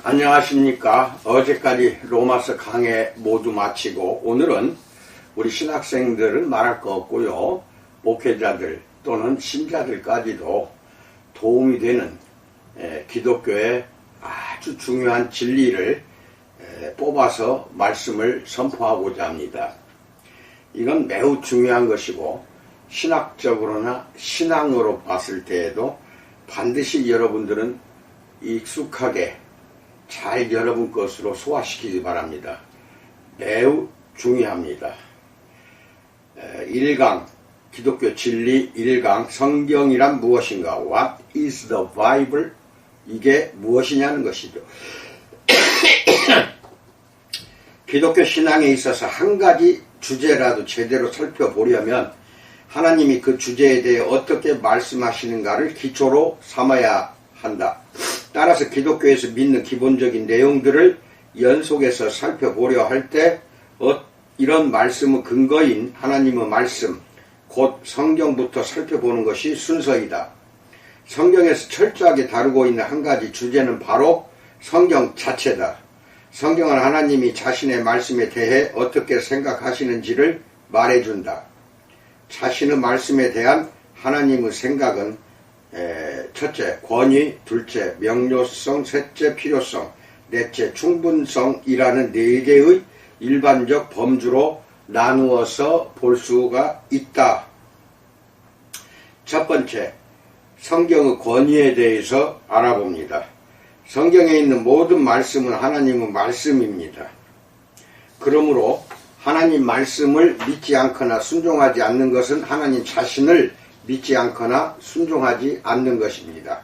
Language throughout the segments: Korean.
안녕하십니까. 어제까지 로마서 강의 모두 마치고 오늘은 우리 신학생들은 말할 거 없고요. 목회자들 또는 신자들까지도 도움이 되는 기독교의 아주 중요한 진리를 뽑아서 말씀을 선포하고자 합니다. 이건 매우 중요한 것이고 신학적으로나 신앙으로 봤을 때에도 반드시 여러분들은 익숙하게 잘 여러분 것으로 소화시키기 바랍니다. 매우 중요합니다. 1강 기독교 진리 1강 성경이란 무엇인가? What is the Bible? 이게 무엇이냐는 것이죠. 기독교 신앙에 있어서 한 가지 주제라도 제대로 살펴보려면 하나님이 그 주제에 대해 어떻게 말씀하시는가를 기초로 삼아야 한다. 따라서 기독교에서 믿는 기본적인 내용들을 연속해서 살펴보려 할 때 이런 말씀의 근거인 하나님의 말씀, 곧 성경부터 살펴보는 것이 순서이다. 성경에서 철저하게 다루고 있는 한 가지 주제는 바로 성경 자체다. 성경은 하나님이 자신의 말씀에 대해 어떻게 생각하시는지를 말해준다. 자신의 말씀에 대한 하나님의 생각은 첫째, 권위, 둘째, 명료성, 셋째, 필요성, 넷째, 충분성이라는 네 개의 일반적 범주로 나누어서 볼 수가 있다. 첫 번째, 성경의 권위에 대해서 알아봅니다. 성경에 있는 모든 말씀은 하나님의 말씀입니다. 그러므로 하나님 말씀을 믿지 않거나 순종하지 않는 것은 하나님 자신을 믿지 않거나 순종하지 않는 것입니다.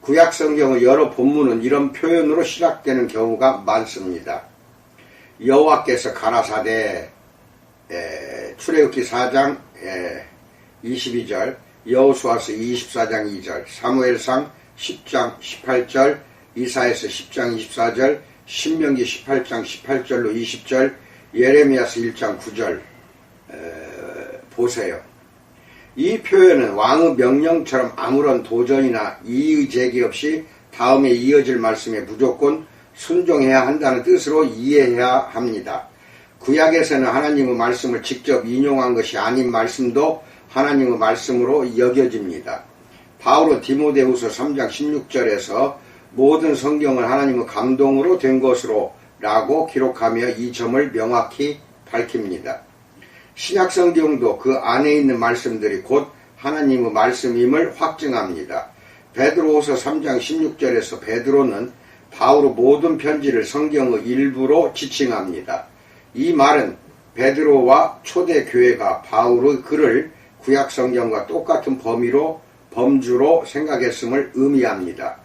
구약 성경의 여러 본문은 이런 표현으로 시작되는 경우가 많습니다. 여호와께서 가라사대 출애굽기 4장 22절, 여호수아서 24장 2절, 사무엘상 10장 18절, 이사야서 10장 24절, 신명기 18장 18절로 20절, 예레미야서 1장 9절 보세요. 이 표현은 왕의 명령처럼 아무런 도전이나 이의 제기 없이 다음에 이어질 말씀에 무조건 순종해야 한다는 뜻으로 이해해야 합니다. 구약에서는 하나님의 말씀을 직접 인용한 것이 아닌 말씀도 하나님의 말씀으로 여겨집니다. 바울은 디모데후서 3장 16절에서 모든 성경은 하나님의 감동으로 된 것으로 라고 기록하며 이 점을 명확히 밝힙니다. 신약성경도 그 안에 있는 말씀들이 곧 하나님의 말씀임을 확증합니다. 베드로후서 3장 16절에서 베드로는 바울의 모든 편지를 성경의 일부로 지칭합니다. 이 말은 베드로와 초대 교회가 바울의 글을 구약성경과 똑같은 범주로 생각했음을 의미합니다.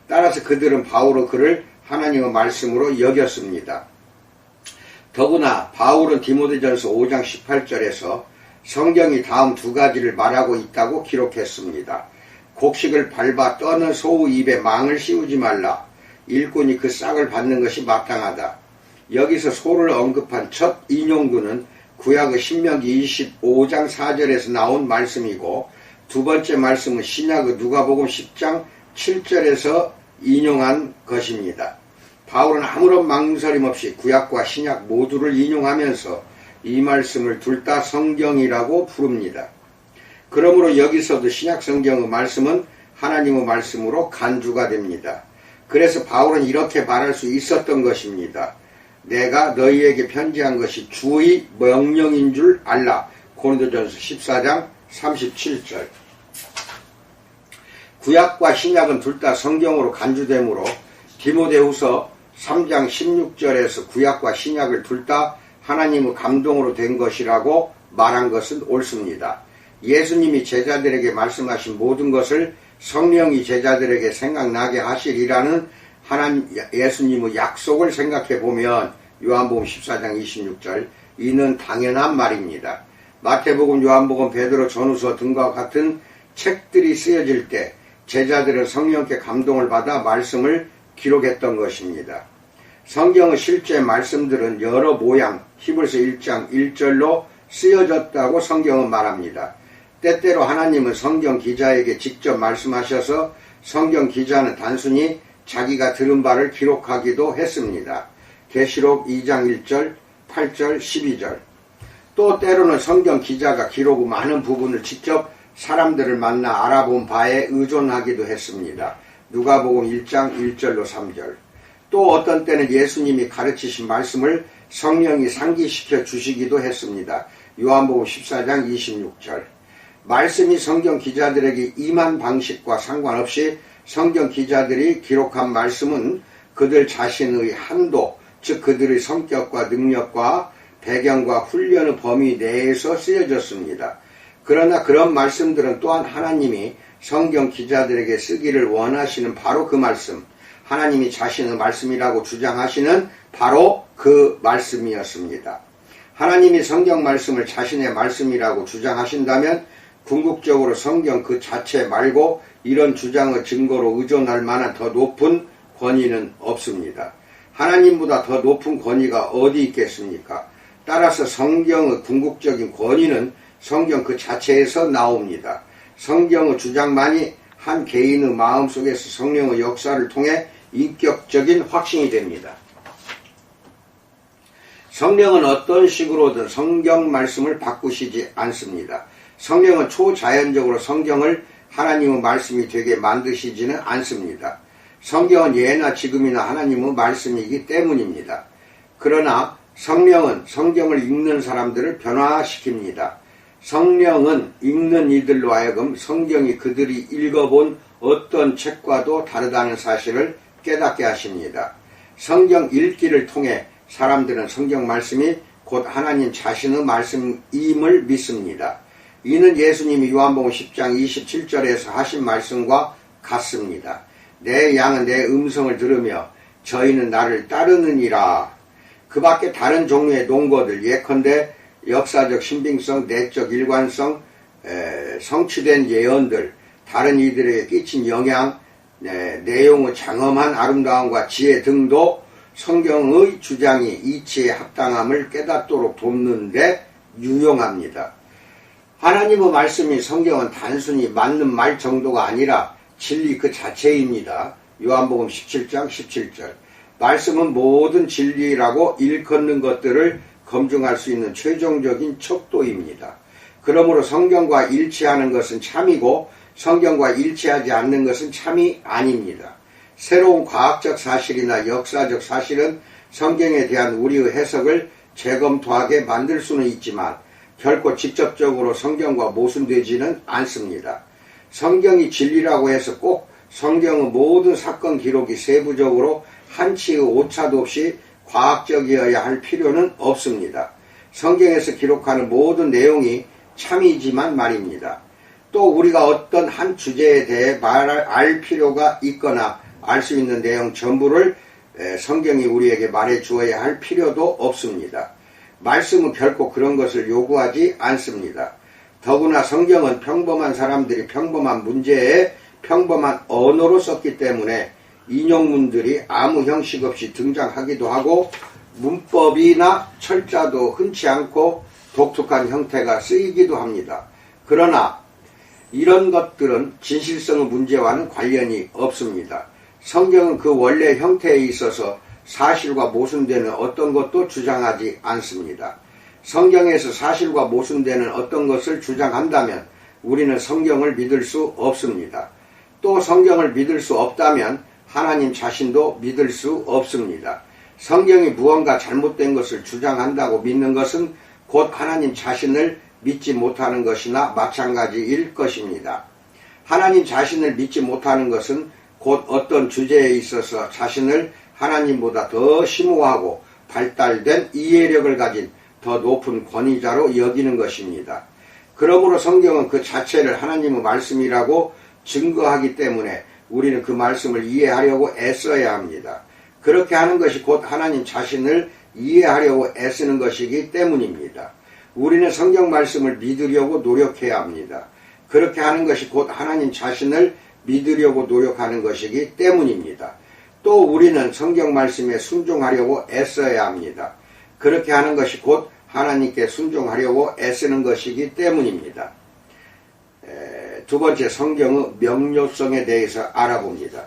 따라서 그들은 바울의 글을 하나님의 말씀으로 여겼습니다. 더구나 바울은 디모데전서 5장 18절에서 성경이 다음 두 가지를 말하고 있다고 기록했습니다. 곡식을 밟아 떠는 소의 입에 망을 씌우지 말라. 일꾼이 그 싹을 받는 것이 마땅하다. 여기서 소를 언급한 첫 인용구는 구약의 신명기 25장 4절에서 나온 말씀이고, 두 번째 말씀은 신약의 누가복음 10장 7절에서 인용한 것입니다. 바울은 아무런 망설임 없이 구약과 신약 모두를 인용하면서 이 말씀을 둘 다 성경이라고 부릅니다. 그러므로 여기서도 신약 성경의 말씀은 하나님의 말씀으로 간주가 됩니다. 그래서 바울은 이렇게 말할 수 있었던 것입니다. 내가 너희에게 편지한 것이 주의 명령인 줄 알라. 고린도전서 14장 37절. 구약과 신약은 둘 다 성경으로 간주되므로 디모데후서 3장 16절에서 구약과 신약을 둘 다 하나님의 감동으로 된 것이라고 말한 것은 옳습니다. 예수님이 제자들에게 말씀하신 모든 것을 성령이 제자들에게 생각나게 하시리라는 예수님의 약속을 생각해 보면 요한복음 14장 26절, 이는 당연한 말입니다. 마태복음, 요한복음, 베드로 전후서 등과 같은 책들이 쓰여질 때 제자들은 성령께 감동을 받아 말씀을 기록했던 것입니다. 성경의 실제 말씀들은 여러 모양, 히브리서 1장 1절로 쓰여졌다고 성경은 말합니다. 때때로 하나님은 성경 기자에게 직접 말씀하셔서 성경 기자는 단순히 자기가 들은 바를 기록하기도 했습니다. 계시록 2장 1절, 8절, 12절. 또 때로는 성경 기자가 기록 후 많은 부분을 직접 사람들을 만나 알아본 바에 의존하기도 했습니다. 누가복음 1장 1절로 3절. 또 어떤 때는 예수님이 가르치신 말씀을 성령이 상기시켜 주시기도 했습니다. 요한복음 14장 26절. 말씀이 성경 기자들에게 임한 방식과 상관없이 성경 기자들이 기록한 말씀은 그들 자신의 한도, 즉 그들의 성격과 능력과 배경과 훈련의 범위 내에서 쓰여졌습니다. 그러나 그런 말씀들은 또한 하나님이 성경 기자들에게 쓰기를 원하시는 바로 그 말씀, 하나님이 자신의 말씀이라고 주장하시는 바로 그 말씀이었습니다. 하나님이 성경 말씀을 자신의 말씀이라고 주장하신다면 궁극적으로 성경 그 자체 말고 이런 주장의 증거로 의존할 만한 더 높은 권위는 없습니다. 하나님보다 더 높은 권위가 어디 있겠습니까? 따라서 성경의 궁극적인 권위는 성경 그 자체에서 나옵니다. 성경의 주장만이 한 개인의 마음속에서 성령의 역사를 통해 인격적인 확신이 됩니다. 성령은 어떤 식으로든 성경 말씀을 바꾸시지 않습니다. 성령은 초자연적으로 성경을 하나님의 말씀이 되게 만드시지는 않습니다. 성경은 예나 지금이나 하나님의 말씀이기 때문입니다. 그러나 성령은 성경을 읽는 사람들을 변화시킵니다. 성령은 읽는 이들로 하여금 성경이 그들이 읽어본 어떤 책과도 다르다는 사실을 깨닫게 하십니다. 성경 읽기를 통해 사람들은 성경 말씀이 곧 하나님 자신의 말씀임을 믿습니다. 이는 예수님이 요한복음 10장 27절에서 하신 말씀과 같습니다. 내 양은 내 음성을 들으며 저희는 나를 따르느니라. 그 밖에 다른 종류의 논거들, 예컨대 역사적 신빙성, 내적 일관성, 성취된 예언들, 다른 이들에게 끼친 영향, 내용의 장엄한 아름다움과 지혜 등도 성경의 주장이 이치에 합당함을 깨닫도록 돕는데 유용합니다. 하나님의 말씀이 성경은 단순히 맞는 말 정도가 아니라 진리 그 자체입니다. 요한복음 17장 17절. 말씀은 모든 진리라고 일컫는 것들을 검증할 수 있는 최종적인 척도입니다. 그러므로 성경과 일치하는 것은 참이고 성경과 일치하지 않는 것은 참이 아닙니다. 새로운 과학적 사실이나 역사적 사실은 성경에 대한 우리의 해석을 재검토하게 만들 수는 있지만 결코 직접적으로 성경과 모순되지는 않습니다. 성경이 진리라고 해서 꼭 성경의 모든 사건 기록이 세부적으로 한치의 오차도 없이 과학적이어야 할 필요는 없습니다. 성경에서 기록하는 모든 내용이 참이지만 말입니다. 또 우리가 어떤 한 주제에 대해 알 필요가 있거나 알 수 있는 내용 전부를 성경이 우리에게 말해 주어야 할 필요도 없습니다. 말씀은 결코 그런 것을 요구하지 않습니다. 더구나 성경은 평범한 사람들이 평범한 문제에 평범한 언어로 썼기 때문에 인용문들이 아무 형식 없이 등장하기도 하고 문법이나 철자도 흔치 않고 독특한 형태가 쓰이기도 합니다. 그러나 이런 것들은 진실성의 문제와는 관련이 없습니다. 성경은 그 원래 형태에 있어서 사실과 모순되는 어떤 것도 주장하지 않습니다. 성경에서 사실과 모순되는 어떤 것을 주장한다면 우리는 성경을 믿을 수 없습니다. 또 성경을 믿을 수 없다면 하나님 자신도 믿을 수 없습니다. 성경이 무언가 잘못된 것을 주장한다고 믿는 것은 곧 하나님 자신을 믿지 못하는 것이나 마찬가지일 것입니다. 하나님 자신을 믿지 못하는 것은 곧 어떤 주제에 있어서 자신을 하나님보다 더 심오하고 발달된 이해력을 가진 더 높은 권위자로 여기는 것입니다. 그러므로 성경은 그 자체를 하나님의 말씀이라고 증거하기 때문에 우리는 그 말씀을 이해하려고 애써야 합니다. 그렇게 하는 것이 곧 하나님 자신을 이해하려고 애쓰는 것이기 때문입니다. 우리는 성경 말씀을 믿으려고 노력해야 합니다. 그렇게 하는 것이 곧 하나님 자신을 믿으려고 노력하는 것이기 때문입니다. 또 우리는 성경 말씀에 순종하려고 애써야 합니다. 그렇게 하는 것이 곧 하나님께 순종하려고 애쓰는 것이기 때문입니다. 두 번째, 성경의 명료성에 대해서 알아봅니다.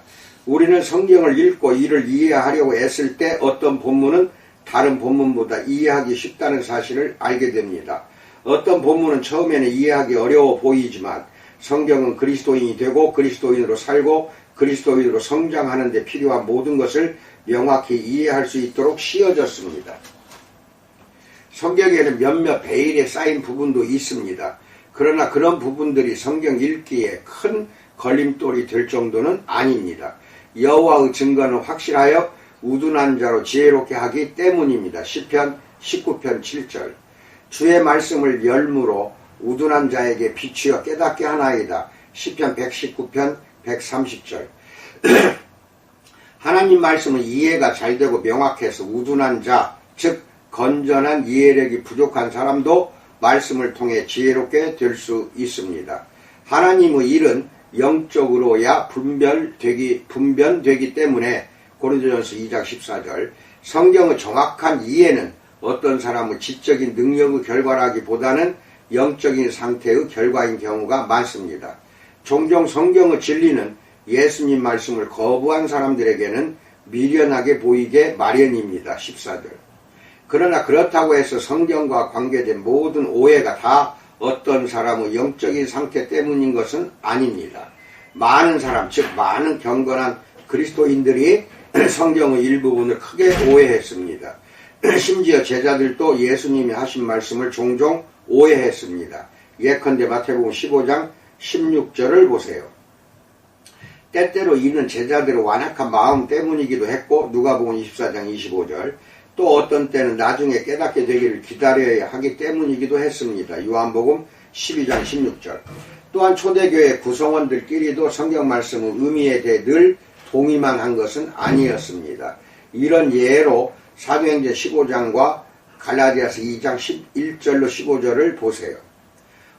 우리는 성경을 읽고 이를 이해하려고 애쓸 때 어떤 본문은 다른 본문보다 이해하기 쉽다는 사실을 알게 됩니다. 어떤 본문은 처음에는 이해하기 어려워 보이지만 성경은 그리스도인이 되고 그리스도인으로 살고 그리스도인으로 성장하는 데 필요한 모든 것을 명확히 이해할 수 있도록 씌워졌습니다. 성경에는 몇몇 베일에 쌓인 부분도 있습니다. 그러나 그런 부분들이 성경 읽기에 큰 걸림돌이 될 정도는 아닙니다. 여호와의 증거는 확실하여 우둔한 자로 지혜롭게 하기 때문입니다. 시편 19편 7절. 주의 말씀을 열무로 우둔한 자에게 비추어 깨닫게 하나이다. 시편 119편 130절. 하나님 말씀은 이해가 잘 되고 명확해서 우둔한 자, 즉 건전한 이해력이 부족한 사람도 말씀을 통해 지혜롭게 될 수 있습니다. 하나님의 일은 영적으로야 분변되기 때문에 고린도전서 2장 14절. 성경의 정확한 이해는 어떤 사람의 지적인 능력의 결과라기보다는 영적인 상태의 결과인 경우가 많습니다. 종종 성경의 진리는 예수님 말씀을 거부한 사람들에게는 미련하게 보이게 마련입니다. 14절. 그러나 그렇다고 해서 성경과 관계된 모든 오해가 다 어떤 사람의 영적인 상태 때문인 것은 아닙니다. 많은 사람, 즉 많은 경건한 그리스도인들이 성경의 일부분을 크게 오해했습니다. 심지어 제자들도 예수님이 하신 말씀을 종종 오해했습니다. 예컨대 마태복음 15장 16절을 보세요. 때때로 이는 제자들의 완악한 마음 때문이기도 했고 누가복음 24장 25절, 또 어떤 때는 나중에 깨닫게 되기를 기다려야 하기 때문이기도 했습니다. 요한복음 12장 16절. 또한 초대교회 구성원들끼리도 성경 말씀의 의미에 대해 늘 동의만 한 것은 아니었습니다. 이런 예로 사도행전 15장과 갈라디아서 2장 11절로 15절을 보세요.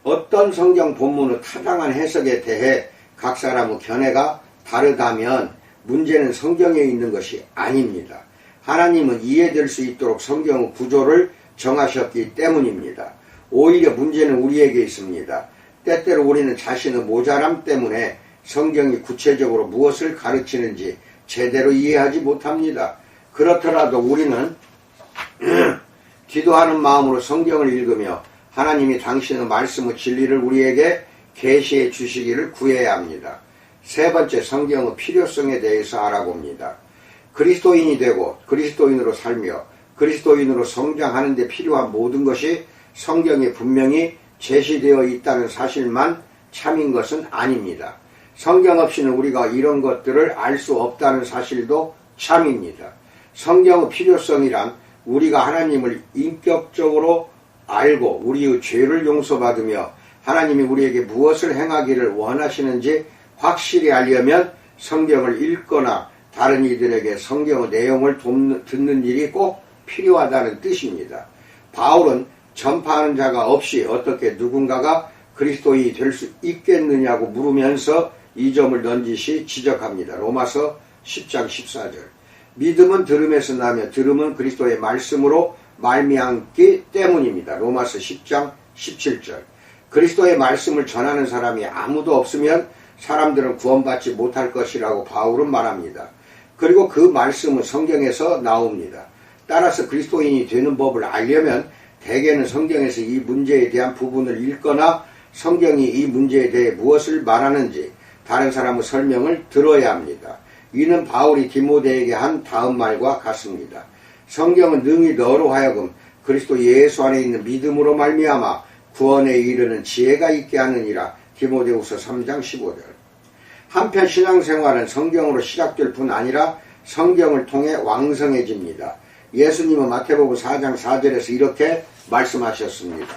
어떤 성경 본문의 타당한 해석에 대해 각 사람의 견해가 다르다면 문제는 성경에 있는 것이 아닙니다. 하나님은 이해될 수 있도록 성경의 구조를 정하셨기 때문입니다. 오히려 문제는 우리에게 있습니다. 때때로 우리는 자신의 모자람 때문에 성경이 구체적으로 무엇을 가르치는지 제대로 이해하지 못합니다. 그렇더라도 우리는 기도하는 마음으로 성경을 읽으며 하나님이 당신의 말씀의 진리를 우리에게 계시해 주시기를 구해야 합니다. 세 번째, 성경의 필요성에 대해서 알아봅니다. 그리스도인이 되고 그리스도인으로 살며 그리스도인으로 성장하는 데 필요한 모든 것이 성경에 분명히 제시되어 있다는 사실만 참인 것은 아닙니다. 성경 없이는 우리가 이런 것들을 알 수 없다는 사실도 참입니다. 성경의 필요성이란 우리가 하나님을 인격적으로 알고 우리의 죄를 용서받으며 하나님이 우리에게 무엇을 행하기를 원하시는지 확실히 알려면 성경을 읽거나 다른 이들에게 성경의 내용을 듣는 일이 꼭 필요하다는 뜻입니다. 바울은 전파하는 자가 없이 어떻게 누군가가 그리스도인이 될 수 있겠느냐고 물으면서 이 점을 넌지시 지적합니다. 로마서 10장 14절. 믿음은 들음에서 나며 들음은 그리스도의 말씀으로 말미암기 때문입니다. 로마서 10장 17절. 그리스도의 말씀을 전하는 사람이 아무도 없으면 사람들은 구원받지 못할 것이라고 바울은 말합니다. 그리고 그 말씀은 성경에서 나옵니다. 따라서 그리스도인이 되는 법을 알려면 대개는 성경에서 이 문제에 대한 부분을 읽거나 성경이 이 문제에 대해 무엇을 말하는지 다른 사람의 설명을 들어야 합니다. 이는 바울이 디모데에게 한 다음 말과 같습니다. 성경은 능히 너로 하여금 그리스도 예수 안에 있는 믿음으로 말미암아 구원에 이르는 지혜가 있게 하느니라. 디모데후서 3장 15절. 한편 신앙생활은 성경으로 시작될 뿐 아니라 성경을 통해 왕성해집니다. 예수님은 마태복음 4장 4절에서 이렇게 말씀하셨습니다.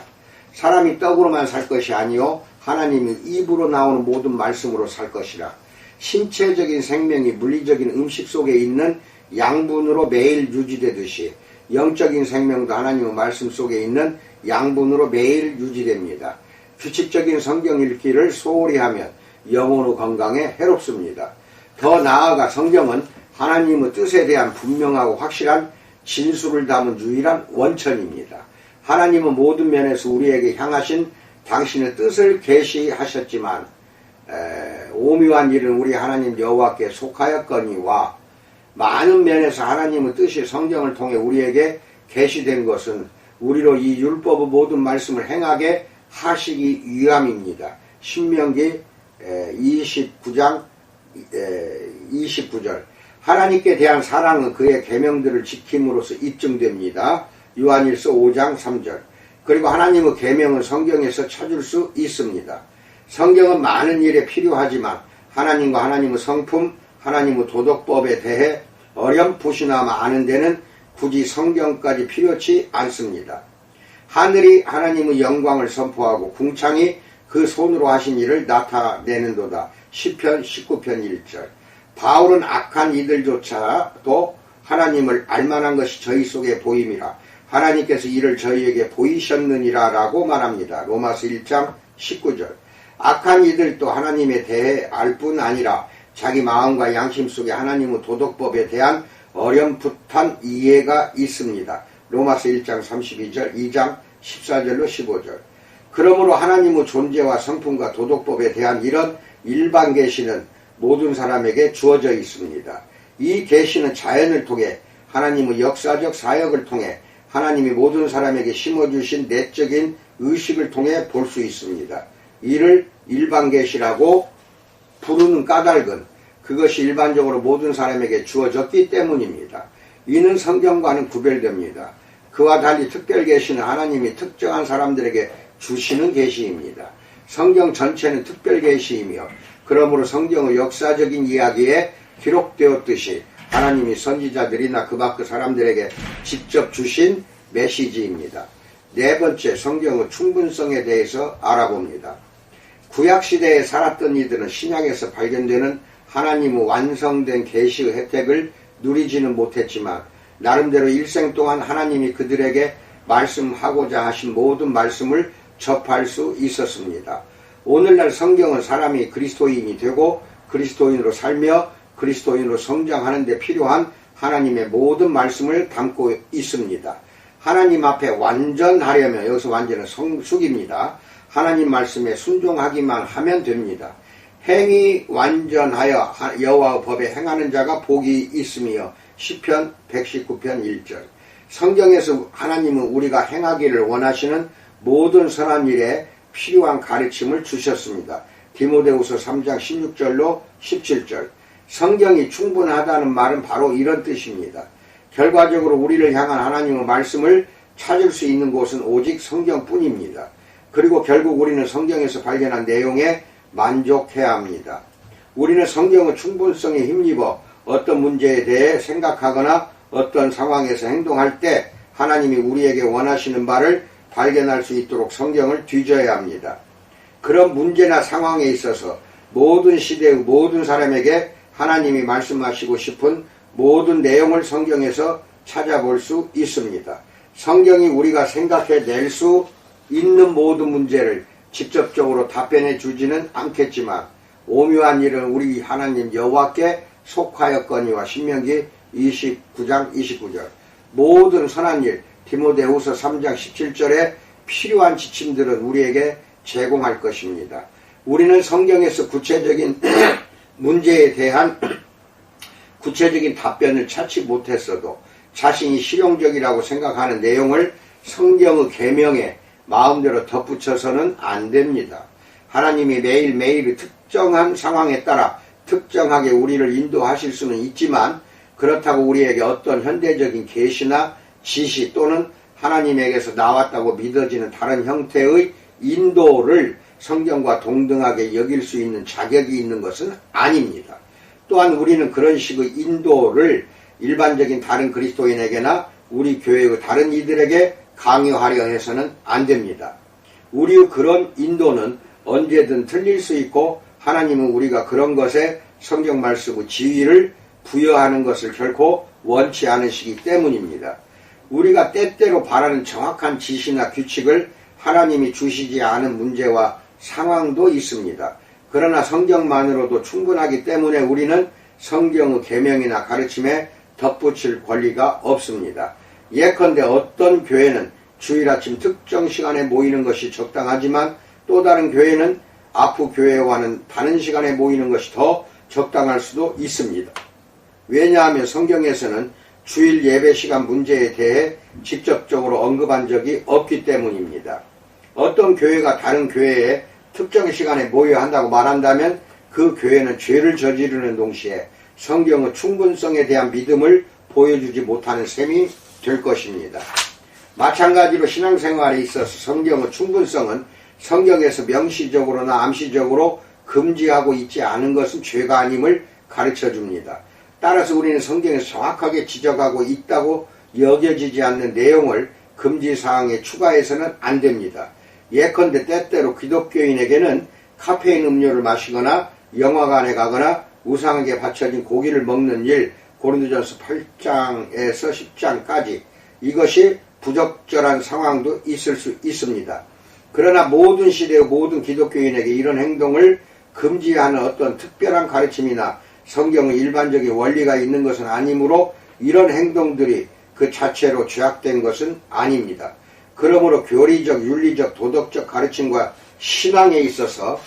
사람이 떡으로만 살 것이 아니요 하나님이 입으로 나오는 모든 말씀으로 살 것이라. 신체적인 생명이 물리적인 음식 속에 있는 양분으로 매일 유지되듯이 영적인 생명도 하나님의 말씀 속에 있는 양분으로 매일 유지됩니다. 규칙적인 성경 읽기를 소홀히 하면 영혼의 건강에 해롭습니다. 더 나아가 성경은 하나님의 뜻에 대한 분명하고 확실한 진술을 담은 유일한 원천입니다. 하나님은 모든 면에서 우리에게 향하신 당신의 뜻을 계시하셨지만 오묘한 일은 우리 하나님 여호와께 속하였거니와 많은 면에서 하나님의 뜻이 성경을 통해 우리에게 계시된 것은 우리로 이 율법의 모든 말씀을 행하게 하시기 위함입니다. 신명기 29장 29절. 하나님께 대한 사랑은 그의 계명들을 지킴으로써 입증됩니다. 요한일서 5장 3절. 그리고 하나님의 계명은 성경에서 찾을 수 있습니다. 성경은 많은 일에 필요하지만 하나님과 하나님의 성품, 하나님의 도덕법에 대해 어렴풋이나마 아는 데는 굳이 성경까지 필요치 않습니다. 하늘이 하나님의 영광을 선포하고 궁창이 그 손으로 하신 일을 나타내는도다. 시편 19편 1절. 바울은 악한 이들조차도 하나님을 알만한 것이 저희 속에 보임이라 하나님께서 이를 저희에게 보이셨느니라 라고 말합니다. 로마서 1장 19절. 악한 이들도 하나님에 대해 알 뿐 아니라 자기 마음과 양심 속에 하나님의 도덕법에 대한 어렴풋한 이해가 있습니다. 로마서 1장 32절, 2장 14절로 15절. 그러므로 하나님의 존재와 성품과 도덕법에 대한 이런 일반 계시는 모든 사람에게 주어져 있습니다. 이 계시는 자연을 통해 하나님의 역사적 사역을 통해 하나님이 모든 사람에게 심어주신 내적인 의식을 통해 볼 수 있습니다. 이를 일반 계시라고 부르는 까닭은 그것이 일반적으로 모든 사람에게 주어졌기 때문입니다. 이는 성경과는 구별됩니다. 그와 달리 특별 계시는 하나님이 특정한 사람들에게 주시는 계시입니다. 성경 전체는 특별 계시이며 그러므로 성경의 역사적인 이야기에 기록되었듯이 하나님이 선지자들이나 그 밖의 사람들에게 직접 주신 메시지입니다. 네 번째, 성경의 충분성에 대해서 알아봅니다. 구약시대에 살았던 이들은 신약에서 발견되는 하나님의 완성된 계시의 혜택을 누리지는 못했지만 나름대로 일생 동안 하나님이 그들에게 말씀하고자 하신 모든 말씀을 접할 수 있었습니다. 오늘날 성경은 사람이 그리스도인이 되고 그리스도인으로 살며 그리스도인으로 성장하는 데 필요한 하나님의 모든 말씀을 담고 있습니다. 하나님 앞에 완전하려면, 여기서 완전은 성숙입니다. 하나님 말씀에 순종하기만 하면 됩니다. 행이 완전하여 여호와의 법에 행하는 자가 복이 있으며 시편 119편 1절. 성경에서 하나님은 우리가 행하기를 원하시는 모든 선한 일에 필요한 가르침을 주셨습니다. 디모데후서 3장 16절로 17절. 성경이 충분하다는 말은 바로 이런 뜻입니다. 결과적으로 우리를 향한 하나님의 말씀을 찾을 수 있는 곳은 오직 성경뿐입니다. 그리고 결국 우리는 성경에서 발견한 내용에 만족해야 합니다. 우리는 성경의 충분성에 힘입어 어떤 문제에 대해 생각하거나 어떤 상황에서 행동할 때 하나님이 우리에게 원하시는 바를 발견할 수 있도록 성경을 뒤져야 합니다. 그런 문제나 상황에 있어서 모든 시대의 모든 사람에게 하나님이 말씀하시고 싶은 모든 내용을 성경에서 찾아볼 수 있습니다. 성경이 우리가 생각해낼 수 있는 모든 문제를 직접적으로 답변해 주지는 않겠지만 오묘한 일은 우리 하나님 여호와께 속하였거니와 신명기 29장 29절. 모든 선한 일 디모데후서 3장 17절에 필요한 지침들은 우리에게 제공할 것입니다. 우리는 성경에서 구체적인 문제에 대한 구체적인 답변을 찾지 못했어도 자신이 실용적이라고 생각하는 내용을 성경의 계명에 마음대로 덧붙여서는 안 됩니다. 하나님이 매일매일 특정한 상황에 따라 특정하게 우리를 인도하실 수는 있지만 그렇다고 우리에게 어떤 현대적인 계시나 지시 또는 하나님에게서 나왔다고 믿어지는 다른 형태의 인도를 성경과 동등하게 여길 수 있는 자격이 있는 것은 아닙니다. 또한 우리는 그런 식의 인도를 일반적인 다른 그리스도인에게나 우리 교회의 다른 이들에게 강요하려 해서는 안 됩니다. 우리의 그런 인도는 언제든 틀릴 수 있고 하나님은 우리가 그런 것에 성경 말씀의 지위를 부여하는 것을 결코 원치 않으시기 때문입니다. 우리가 때때로 바라는 정확한 지시나 규칙을 하나님이 주시지 않은 문제와 상황도 있습니다. 그러나 성경만으로도 충분하기 때문에 우리는 성경의 계명이나 가르침에 덧붙일 권리가 없습니다. 예컨대 어떤 교회는 주일 아침 특정 시간에 모이는 것이 적당하지만 또 다른 교회는 아프교회와는 다른 시간에 모이는 것이 더 적당할 수도 있습니다. 왜냐하면 성경에서는 주일 예배 시간 문제에 대해 직접적으로 언급한 적이 없기 때문입니다. 어떤 교회가 다른 교회에 특정 시간에 모여야 한다고 말한다면 그 교회는 죄를 저지르는 동시에 성경의 충분성에 대한 믿음을 보여주지 못하는 셈이 될 것입니다. 마찬가지로 신앙생활에 있어서 성경의 충분성은 성경에서 명시적으로나 암시적으로 금지하고 있지 않은 것은 죄가 아님을 가르쳐줍니다. 따라서 우리는 성경에서 정확하게 지적하고 있다고 여겨지지 않는 내용을 금지사항에 추가해서는 안 됩니다. 예컨대 때때로 기독교인에게는 카페인 음료를 마시거나 영화관에 가거나 우상에게 바쳐진 고기를 먹는 일, 고린도전서 8장에서 10장까지 이것이 부적절한 상황도 있을 수 있습니다. 그러나 모든 시대의 모든 기독교인에게 이런 행동을 금지하는 어떤 특별한 가르침이나 성경의 일반적인 원리가 있는 것은 아니므로 이런 행동들이 그 자체로 죄악된 것은 아닙니다. 그러므로 교리적, 윤리적, 도덕적 가르침과 신앙에 있어서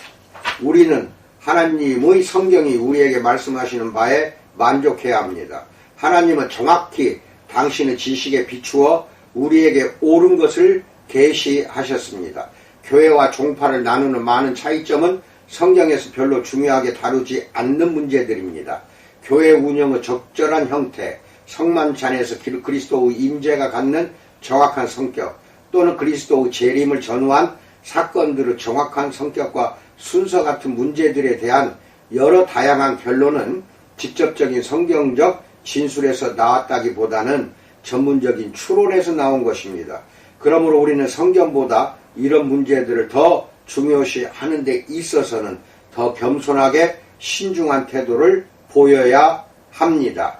우리는 하나님의 성경이 우리에게 말씀하시는 바에 만족해야 합니다. 하나님은 정확히 당신의 지식에 비추어 우리에게 옳은 것을 계시하셨습니다. 교회와 종파를 나누는 많은 차이점은 성경에서 별로 중요하게 다루지 않는 문제들입니다. 교회 운영의 적절한 형태, 성만찬에서 그리스도의 임재가 갖는 정확한 성격, 또는 그리스도의 재림을 전후한 사건들의 정확한 성격과 순서 같은 문제들에 대한 여러 다양한 결론은 직접적인 성경적 진술에서 나왔다기보다는 전문적인 추론에서 나온 것입니다. 그러므로 우리는 성경보다 이런 문제들을 더 중요시하는 데 있어서는 더 겸손하게 신중한 태도를 보여야 합니다.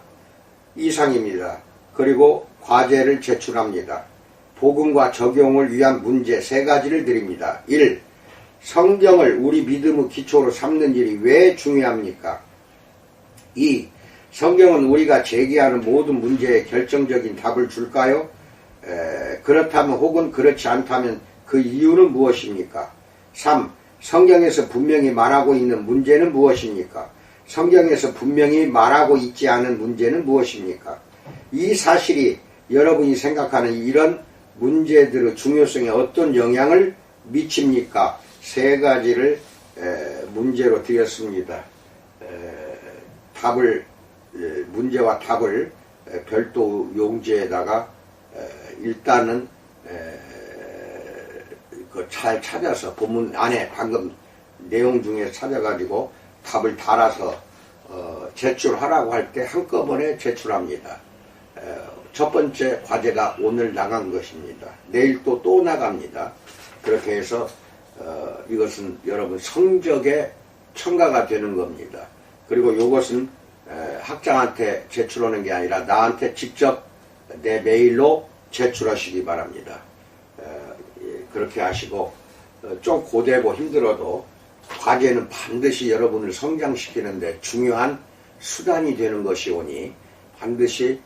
이상입니다. 그리고 과제를 제출합니다. 복음과 적용을 위한 문제 3가지를 드립니다. 1. 성경을 우리 믿음의 기초로 삼는 일이 왜 중요합니까? 2. 성경은 우리가 제기하는 모든 문제에 결정적인 답을 줄까요? 그렇다면 혹은 그렇지 않다면 그 이유는 무엇입니까? 3. 성경에서 분명히 말하고 있는 문제는 무엇입니까? 성경에서 분명히 말하고 있지 않은 문제는 무엇입니까? 이 사실이 여러분이 생각하는 이런 문제들의 중요성에 어떤 영향을 미칩니까? 3가지를 문제로 드렸습니다. 문제와 답을 별도 용지에다가 일단은 잘 찾아서 본문 안에 방금 내용 중에 찾아가지고 답을 달아서 제출하라고 할 때 한꺼번에 제출합니다. 첫 번째 과제가 오늘 나간 것입니다. 내일 또 나갑니다. 그렇게 해서 이것은 여러분 성적에 첨가가 되는 겁니다. 그리고 이것은 학장한테 제출하는 게 아니라 나한테 직접 내 메일로 제출하시기 바랍니다. 그렇게 하시고 좀 고되고 힘들어도 과제는 반드시 여러분을 성장시키는데 중요한 수단이 되는 것이오니 반드시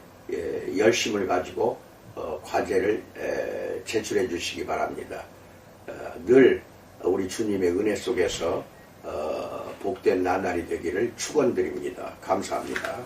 열심을 가지고 과제를 제출해 주시기 바랍니다. 늘 우리 주님의 은혜 속에서 복된 나날이 되기를 축원드립니다. 감사합니다.